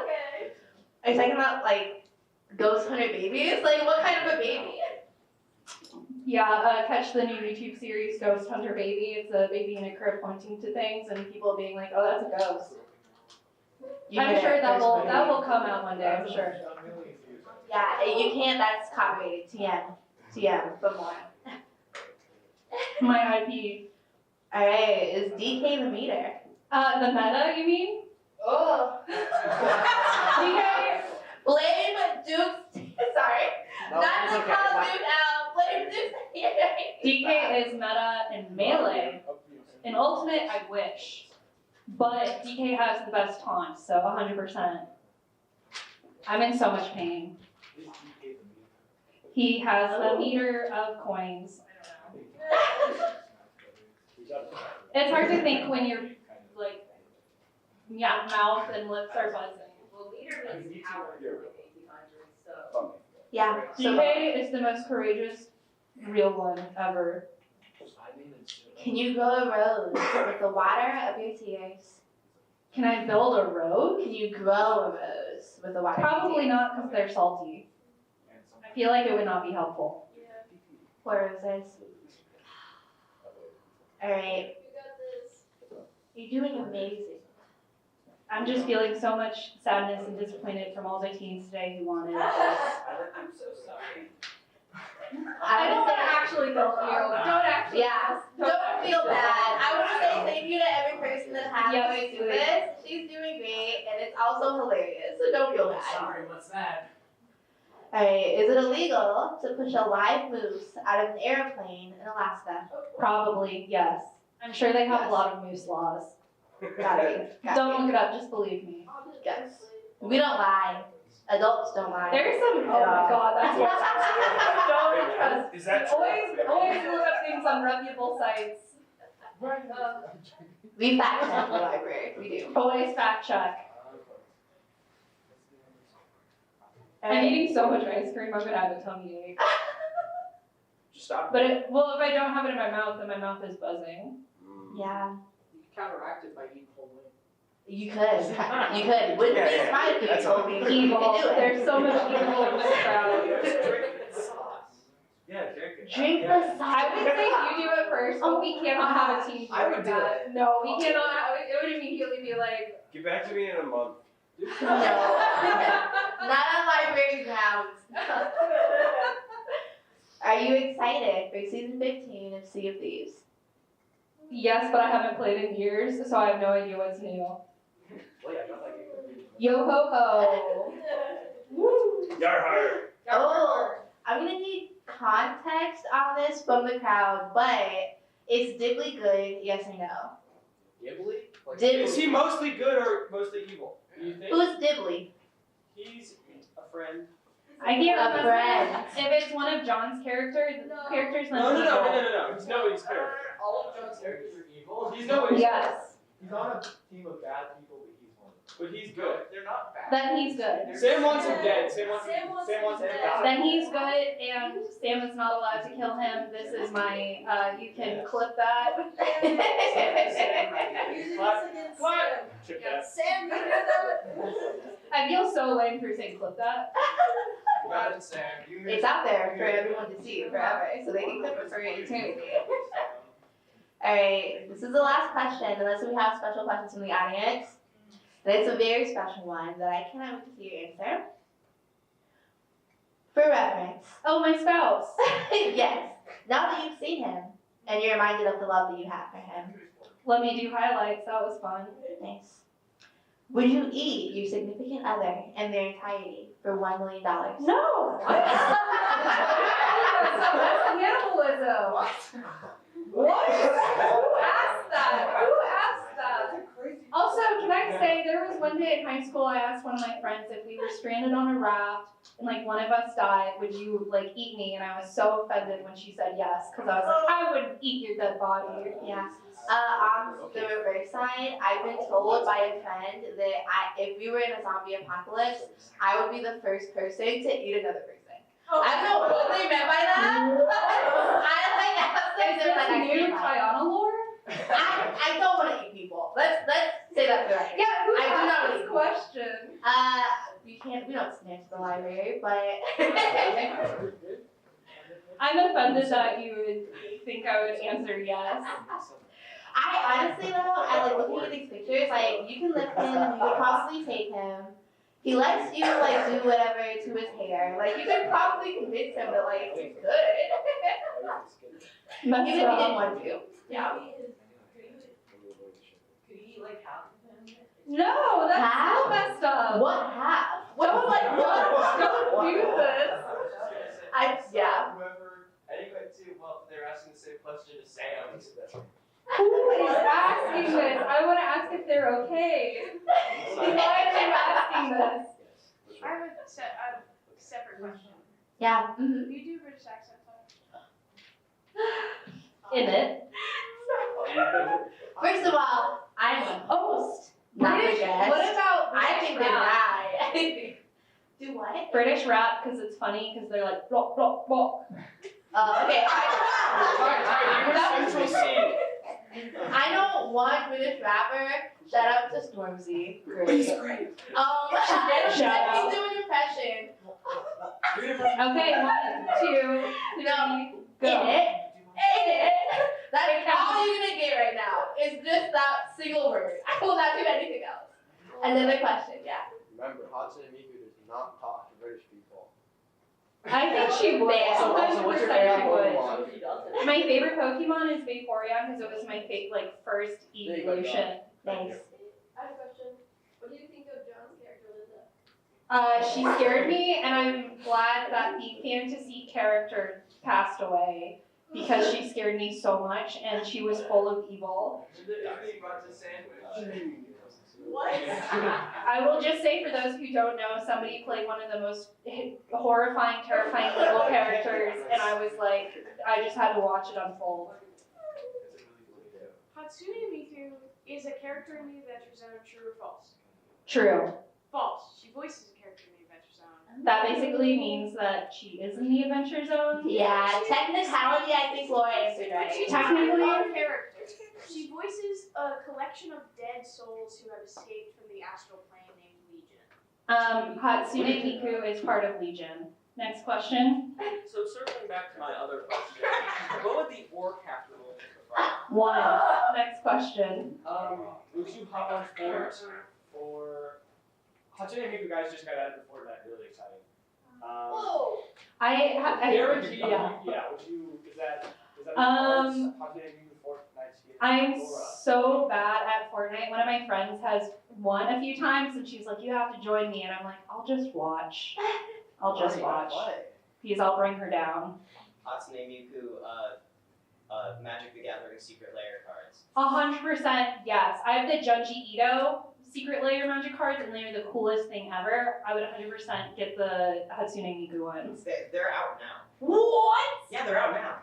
Okay. Are you talking about like ghost hunter babies? Like what kind of a baby? Yeah, catch the new YouTube series Ghost Hunter Baby. It's a baby in a crib pointing to things and people being like, "Oh, that's a ghost." I'm sure that will come out one day. I'm sure. Yeah, you can't. That's copyrighted. TM, but more. My IP. All right, is DK the meter? The meta, you mean? Oh. DK. Blame Duke's. Sorry, not to call Duke out. Blame Duke's. DK is meta in Melee. In Ultimate, I wish. But DK has the best taunt, so 100%. I'm in so much pain. He has a meter of coins. I don't know. It's hard to think when your like mouth and lips are buzzing. Well, leader means power in 1800s, so. Yeah. So DK is the most courageous real one ever. can you grow a rose with the water of your tears? Can I build a road? Can you grow a rose with the water? of your Probably tears? not because they're salty. I feel like it would not be helpful. Poor roses. All right, You got this. you're doing amazing. I'm just feeling so much sadness and disappointed from all the teens today who wanted this. I'm so sorry. I don't want to actually feel for you. Don't actually. Yeah, don't feel bad. I want to say thank you to every person that has Yes, going through this. She's doing great, and it's also hilarious, so don't feel bad. Sorry, what's that? Alright, is it illegal to push a live moose out of an airplane in Alaska? Probably, yes. I'm sure they have a lot of moose laws. Gotta be. Don't look it up, just believe me. Yes. We don't lie. Adults don't lie. There's some, oh my god, that's what don't trust. Is that Always look up things on reputable sites. We fact check the library. We do. Always fact check. I'm Alright. eating so much ice cream, I'm gonna have a tummy ache. Just stop. But if I don't have it in my mouth, then my mouth is buzzing. Yeah, You can counteract it by eating whole wheat. you could. You could. Wouldn't Yeah, be yeah. surprised if you That's told me you Evil. could do it. There's so much evil in this crowd. Yeah, drink it. Drink the I sauce. would say you do it first, but we cannot have a team I would doing do that. No, we cannot have it. It would immediately be like, Get back to me in a month. No. Not on library grounds. Are you excited for season 15 of Sea of Thieves? yes, but I haven't played in years, so I have no idea what's new. Well, yeah, not like it could be. Yo ho ho. Yar har. Oh, I'm gonna need context on this from the crowd, but is Dibley good? Yes or no? Ghibli? Like, Dib- Is he mostly good or mostly evil? Do you think? Who's Dibley? He's a friend. I can't A remember friend. if it's one of John's characters. No. Characters, No, then no. He's nobody's character. All of John's characters are evil. He's nobody's Yes. He's on a team of bad people But he's good. They're not bad. Then he's good. Sam wants him dead. Sam wants him dead. dead. Then he's good, and Sam is not allowed to kill him. This is my, you can clip that. Using this against Sam. Chip Yeah, that. Sam, you hear that? I feel so lame for saying clip that. Got it, Sam. You It's out there for everyone to see forever, so they can clip it for eternity. Alright, this is the last question, unless we have special questions from the audience. And it's a very special one that I cannot wait to see your answer. For reference, Oh, my spouse. yes, now that you've seen him, and you're reminded of the love that you have for him, Let me do highlights. That was fun. nice. Would you eat your significant other in their entirety for $1 million? No. That's cannibalism. What? Who asked that? Who asked that? Also, can I say, there was one day in high school, I asked one of my friends if we were stranded on a raft and like one of us died, would you like eat me? And I was so offended when she said yes, because I was like, I wouldn't eat your dead body. Yeah. On the reverse side, I've been told by a friend that if we were in a zombie apocalypse, I would be the first person to eat another person. I don't know what they meant by that. I asked them, Is they're like, I this new can't buy Tiana lore? it. I don't want to eat people. Let's say that for the record. Yeah, who I do not asked eat this people. question? We don't snitch the library, but I'm offended that you would think I would answer yes. I honestly though, I like looking at these pictures, like you can lift him, you could possibly take him. He lets you like do whatever to his hair. Like you could probably convince him that like he's good. Messed Even if he didn't up. want to. Yeah. Could you eat like half of him? No, that's Half? so messed up. What half? What was like what? Don't do this. Yeah. Whoever, anyway, too, well, they're asking the same question as Sam. Who is asking this? I want to ask if they're okay. Why are you asking this? I have a separate question. Yeah. Do you do British accent? In it. First of all, I'm a host, not a British, guest. what about I British can rap? deny. Do what? British rap because it's funny because they're like block block block. Okay. Central scene. I know one British rapper. Shout out to Stormzy. Great. Shout Let out. me do an impression. Okay, 1, 2, 3, go. In it. That's all you're gonna get right now. It's just that single word. I will not do anything else. Another question, yeah. Remember, Hatsune Miku does not talk to British people. I think she would. Also, what's your favorite 100% she would. Pokemon? My favorite Pokemon is Vaporeon because it was my first There you go, evolution. Thanks. I have a question. What do you think of John's character, Linda? She scared me, and I'm glad that the fantasy character passed away because she scared me so much, and she was full of evil. Isn't he brought to sandwich? What? I will just say, for those who don't know, somebody played one of the most horrifying, terrifying evil characters, and I was like, I just had to watch it unfold. Hatsune Miku is a character in the Adventure Zone, true or false? True. False. She voices a character in the Adventure Zone. That basically means that she is in the Adventure Zone. Yeah, technicality, I think Laura answered But she's right. Technically- not a character. She voices a collection of dead souls who have escaped from the astral plane named Legion. Hatsune Miku is part of Legion. Next question. So circling back to my other question, what would the orc have to roll for the fight? 1. Next question. Would you hop on for Hatsune Miku guys just got added to Fortnite, really exciting. Whoa! Guaranteed, yeah. would you, is that Um, Hatsune Miku Fortnite skin? I'm Laura? so bad at Fortnite. One of my friends has won a few times, and she's like, "You have to join me," and I'm like, "I'll just watch. I'll just watch." Because I'll bring her down. Hatsune Miku, Magic the Gathering Secret Lair cards. 100% yes. I have the Junji Ito Secret Layer magic cards, and they're the coolest thing ever. I would 100% get the Hatsune Miku ones. They're out now. What? Yeah, they're out now.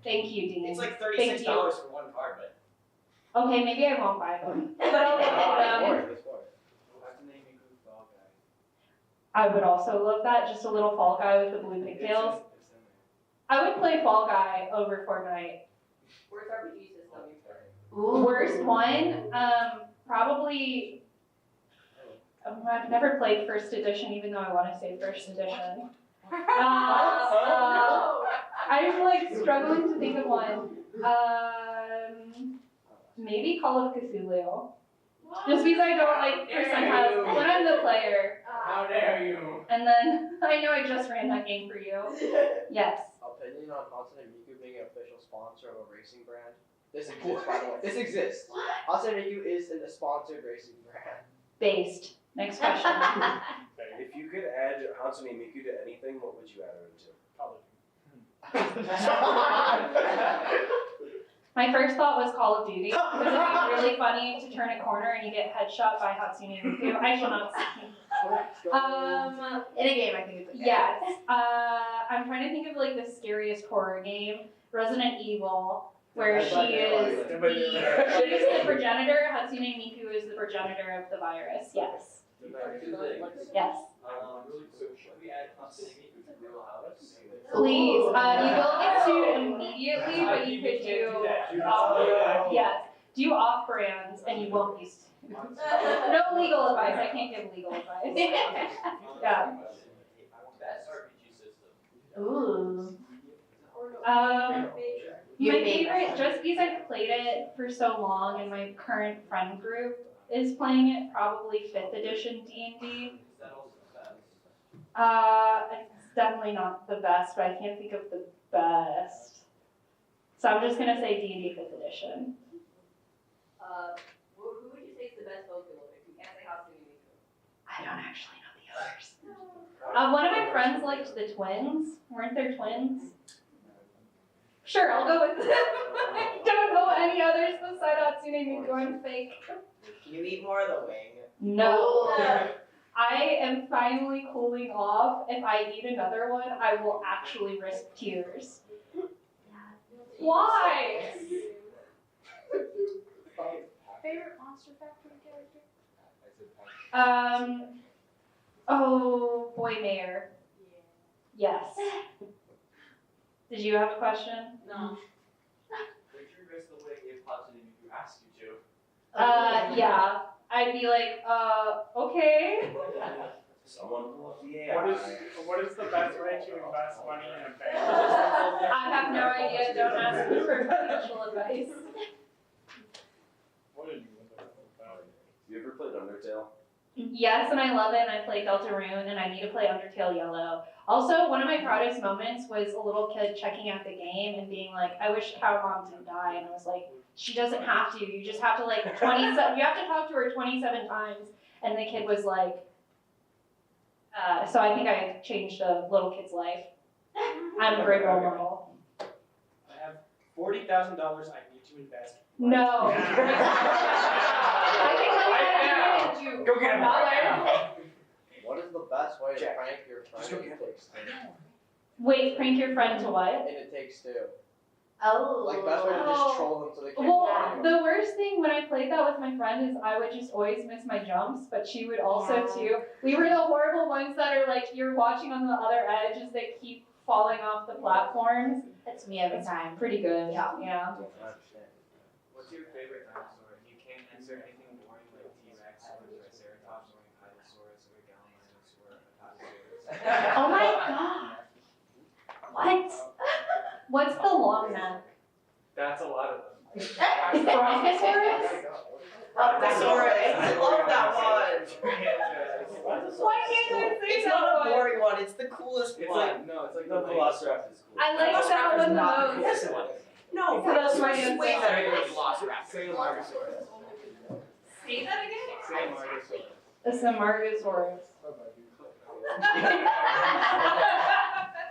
Thank you, Dean. It's like Thank $36 for one card, but Okay, maybe I won't buy them. But I'll look at them. I would also love that. Just a little Fall Guy with the blue pigtails. I would play Fall Guy over Fortnite. Worst RPG system you've played? Worst one? Probably. I've never played first edition, even though I want to say first edition. I'm like struggling to think of one. Maybe Call of Cthulhu. Just because I don't like percentiles when I'm the player. How dare you? And then I know I just ran that game for you. Yes. Opinion on Hatsune Miku being an official sponsor of a racing brand? This exists, by the way. This exists. Hatsune Miku is a sponsored racing brand. Based. Next question. If you could add Hatsune Miku to anything, what would you add her to? My first thought was Call of Duty. Because it'd be really funny to turn a corner and you get headshot by Hatsune Miku. I shall not speak. In a game, I think it's okay. Yes. I'm trying to think of like the scariest horror game. Resident Evil, where she is the progenitor. Hatsune Miku is the progenitor of the virus. Yes. Yes. Should we add Hatsune Miku to Real House? Please. You will get sued immediately, but you could do yes. Do off-brands and you won't be sued. No legal advice. I can't give legal advice. Yeah. Best RPG system. Ooh. My favorite, just because I've played it for so long and my current friend group is playing it, probably 5th edition D&D. Is that also the best? It's definitely not the best, but I can't think of the best. So I'm just gonna say D&D 5th edition. Who would you say is the best Pokemon if you can't say Hatsune Miku? I don't actually know the others. One of my friends liked the twins. Weren't there twins? Sure, I'll go with them. I don't know any others besides Hatsune Miku. I'm fake. Can you eat more of the wing? No. I am finally cooling off. If I eat another one, I will actually risk tears. Why? Favorite Monster Factory character? Oh, Boy Mayor. Yes. Did you have a question? No. Would you risk the wing if Hatsune Miku asked you to? Yeah. I'd be like, okay. Someone pull up the AI. What is the best way to invest money in a bank? I have no idea. Don't ask me for financial advice. What did you You ever played Undertale? Yes, and I love it, and I play Deltarune, and I need to play Undertale Yellow. Also, one of my proudest moments was a little kid checking out the game and being like, I wish Cow Mom didn't die, and I was like, she doesn't have to, you just have to like 27, you have to talk to her 27 times, and the kid was like, so I think I changed a little kid's life. I'm a great role model. I have $40,000 I need to invest. No. Yeah. I can tell you how to do Go get him right now. What is the best way to Jack. prank your friend Just go in get It Takes Two? Wait, prank your friend to what? In It Takes Two. Oh. Like, best way to just troll them so they can't Well, do it. the worst thing when I played that with my friend is I would just always miss my jumps, but she would also Yeah. too. We were the horrible ones that are like, you're watching on the other edge as they keep falling off the platforms. That's me every time. Pretty good. Yeah. Yeah. I understand. What's your favorite dinosaur? If you can't answer anything boring like T-Rex or Triceratops or Apatosaurus or Gallimimus or Apatosaurus. Oh my god. What? What's the long neck? That's a lot of them. Brontosaurus? Thesaurus. I love that one. Why can't I say It's that not a one? boring one. It's the coolest It's one. like, no, it's like The Velociraptor is cool. I like that one the not the most. coolest one. No, So that's my Velociraptor is way answer. better than Velociraptor. Samargosaurus. Say that again? Samargosaurus. A Samargosaurus.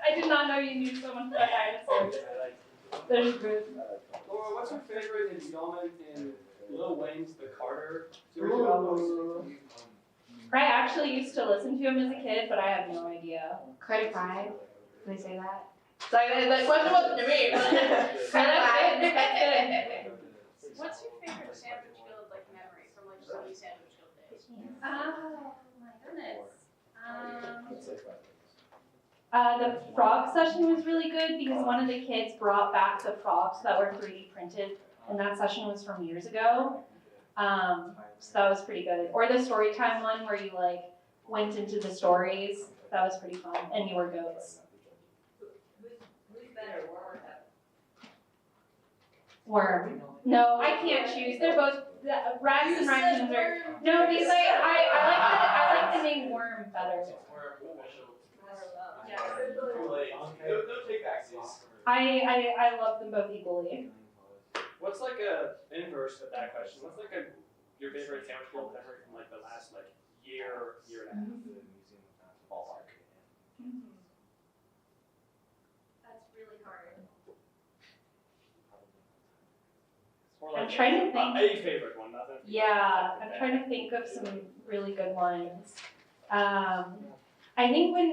I did not know you knew so much about dinosaurs. They're good. Laura, what's your favorite installment in Lil Wayne's The Carter series of albums? I actually used to listen to him as a kid, but I have no idea. Credit 5. Did they say that? Sorry, the question wasn't to me. That's good. What's your favorite Sandwich Guild like memory from like just early Sandwich Guild days? Oh my goodness. Let's say 5 minutes. The frog session was really good because one of the kids brought back the frogs that were 3D printed, and that session was from years ago. So that was pretty good. Or the story time one where you like went into the stories. That was pretty fun, and you were goats. Who's better, Worm or Pepper? Worm. No, I can't choose. They're both rags and raccoons are. No, because I like the name Worm better. Yeah. Too late. No takebacksies. I love them both equally. What's like a inverse of that question? What's like your favorite sandwich bowl memory from like the last like year and a half? Ballpark. That's really hard. Or like I'm trying to think. A favorite one, nothing. Yeah, I'm trying to think of some really good ones. I think when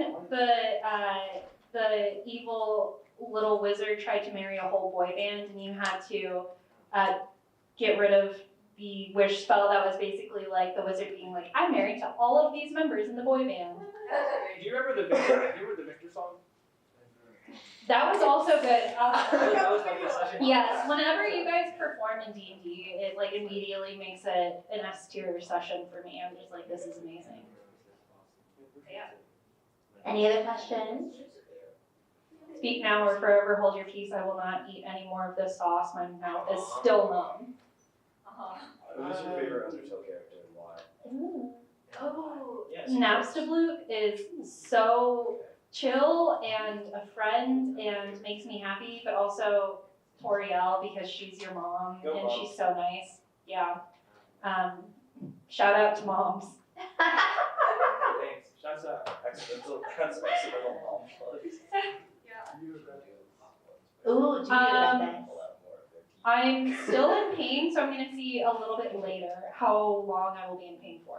the evil little wizard tried to marry a whole boy band, and you had to get rid of the wish spell that was basically like the wizard being like, I'm married to all of these members in the boy band. Do you remember the Victor song? That was also good. That was like the session. Yes, whenever you guys perform in D&D, it like immediately makes it an S tier session for me. I'm just like, this is amazing. Yeah. Any other questions? Speak now or forever hold your peace. I will not eat any more of this sauce. My mouth is still numb. Who's your favorite Undertale character and why? Ooh. Oh. Yes. Napstablook is so chill and a friend and makes me happy, but also Toriel because she's your mom Go and moms. she's so nice. Yeah. Shout out to moms. Thanks. Shouts out. That's accidental mom plugs. Ooh, do you Um, I'm still in pain, so I'm going to see a little bit later how long I will be in pain for.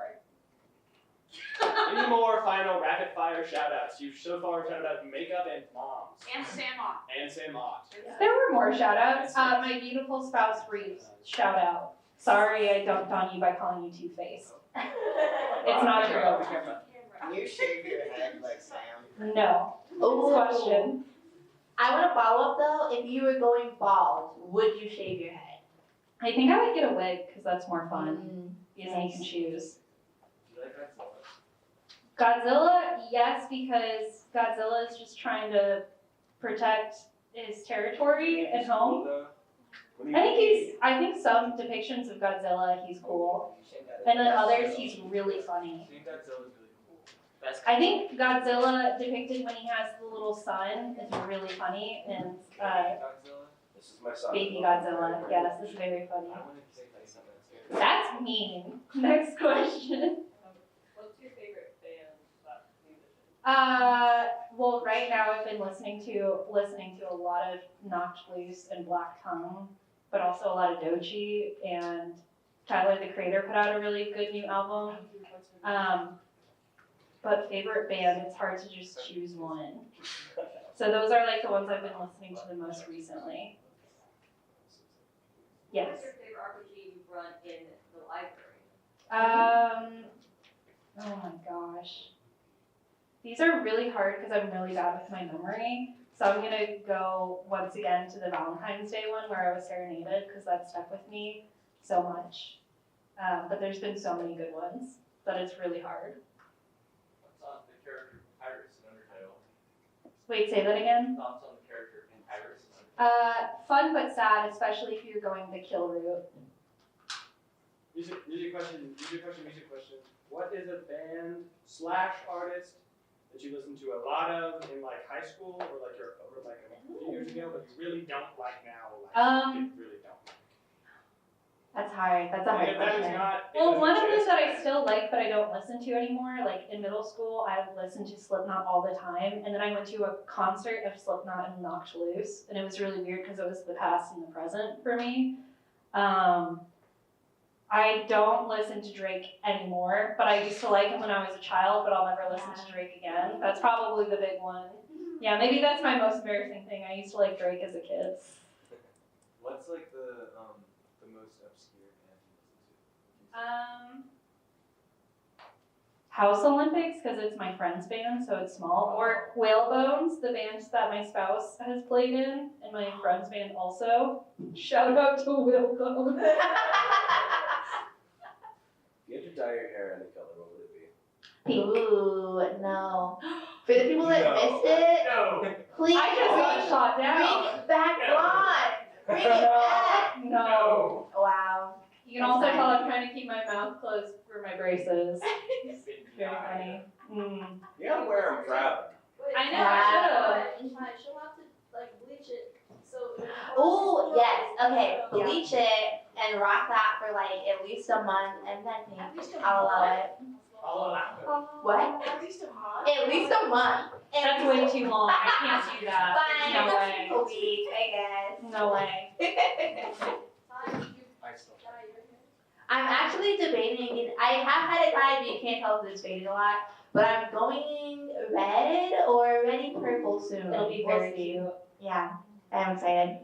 Any more final rapid fire shout outs? You've so far shouted out makeup and moms. And Sandmont. And Sam Mott. There were more shout outs. My beautiful spouse, Reeves, shout out. Sorry I dumped on you by calling you Two-Faced. It's not true. Can you shave your head like Sam? No. Ooh. Question. I want to follow up though. If you were going bald, would you shave your head? I think I would get a wig because that's more fun. Mm. Because then you can choose. Do you like Godzilla? Godzilla, yes, because Godzilla is just trying to protect his territory and home. I think some depictions of Godzilla, he's cool. And then others, he's really funny. I think Godzilla's really cool. Best I think Godzilla depicted when he has the little son is really funny, and Godzilla. This is my son. baby Godzilla, yes, it's very funny. I want to say something that's That's mean. Next question. What's your favorite band/musician? Well, right now I've been listening to a lot of Knocked Loose and Black Tongue, but also a lot of Doechii, and Tyler the Creator put out a really good new album. But favorite band, it's hard to just choose one. So those are like the ones I've been listening to the most recently. Yes. What's your favorite RPG you've run in the library? Oh my gosh. These are really hard because I'm really bad with my memory. So I'm gonna go once again to the Valentine's Day one where I was serenaded because that stuck with me so much. But there's been so many good ones that it's really hard. What's on the character Iris in Undertale? Wait, say that again? Thoughts on the character in Iris in Undertale? Fun but sad, especially if you're going the kill route. Music question. What is a band/artist that you listen to a lot of in like high school or like a few years ago, but you really don't like now? Like, you really don't. That's hard. That's a And hard if that is question. not, it Well, doesn't one of them exist, that I then- still like but I don't listen to anymore, like in middle school, I listened to Slipknot all the time, and then I went to a concert of Slipknot and Knocked Loose, and it was really weird because it was the past and the present for me. I don't listen to Drake anymore, but I used to like him when I was a child, but I'll never listen to Drake again. That's probably the big one. Yeah, maybe that's my most embarrassing thing. I used to like Drake as a kid. What's like the most obscure band you listen to? House Olympics because it's my friend's band, so it's small. Or Whalebones, the band that my spouse has played in, and my friend's band also. Shout out to Whalebones. If you had to dye your hair any color, what would it be? Ooh, no. For the people that No. missed it, No. please I just got shot bring down. it back No. on. Bring it back. No. Wow. You can also tell I'm trying to keep my mouth closed for my braces. Very funny. You gotta wear them proud. I know, Yeah. I should've. She'll have to like bleach it so. Ooh, yes. Okay, bleach it and rock that for like at least a month, and then At least a I'll allow month. it. I'll allow it. What? At least a month. At least a month. That's way too long. I can't do that. Fine. No way. A week, I guess. No way. I still. I'm actually debating. I have had it dyed, but you can't tell if it's faded a lot. But I'm going red or reddy purple soon. It'll be We'll very see. cute. Yeah, I'm excited.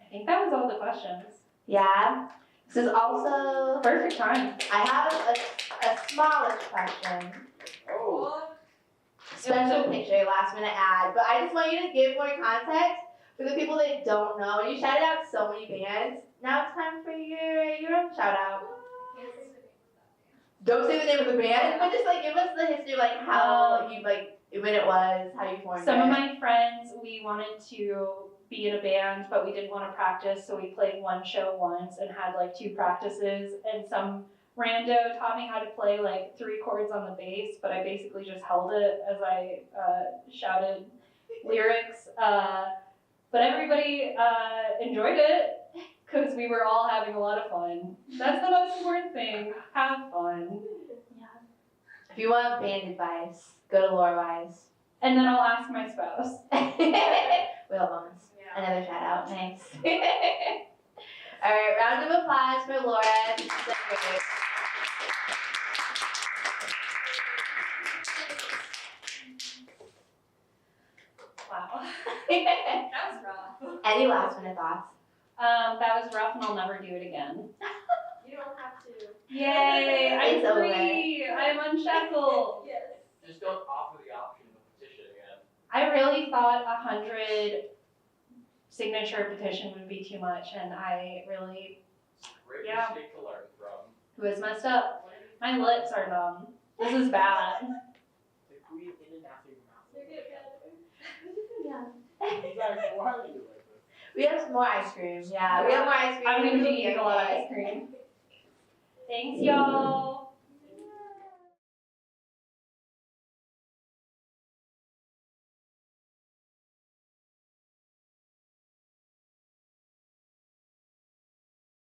I think that was all the questions. Yeah. This is also. Perfect time. I have a smallish question. Oh. Special picture, last minute ad. But I just want you to give more context for the people that don't know. You shouted out so many bands. Now it's time for your own shout out. Don't say the name of the band, but just like give us the history, like how you like when it was, how you formed Some it. of my friends, we wanted to be in a band, but we didn't want to practice, so we played one show once and had like 2 practices. And some rando taught me how to play like 3 chords on the bass, but I basically just held it as I shouted lyrics. But everybody enjoyed it because we were all having a lot of fun. That's the most important thing. Have fun. If you want band advice, go to Laura Wise. And then I'll ask my spouse. Will Bones. Another shout out. Nice. All right, round of applause for Laura. This is so great. Wow. That was rough. Any last minute thoughts? That was rough and I'll never do it again. You don't have to. Yay, It's I'm over. free. I'm unshackled. Yes. Just don't offer the option of a petition again. I really thought 100 signature petition would be too much, and I really Great Yeah. mistake to learn from. was messed up. My lips are numb. This is bad. Like breathe in and out through your mouth. They're getting better. Exactly. Why are you like this? We have some more ice cream. Yeah, we have more ice cream. I'm gonna be eating a lot of ice cream. Thanks, y'all.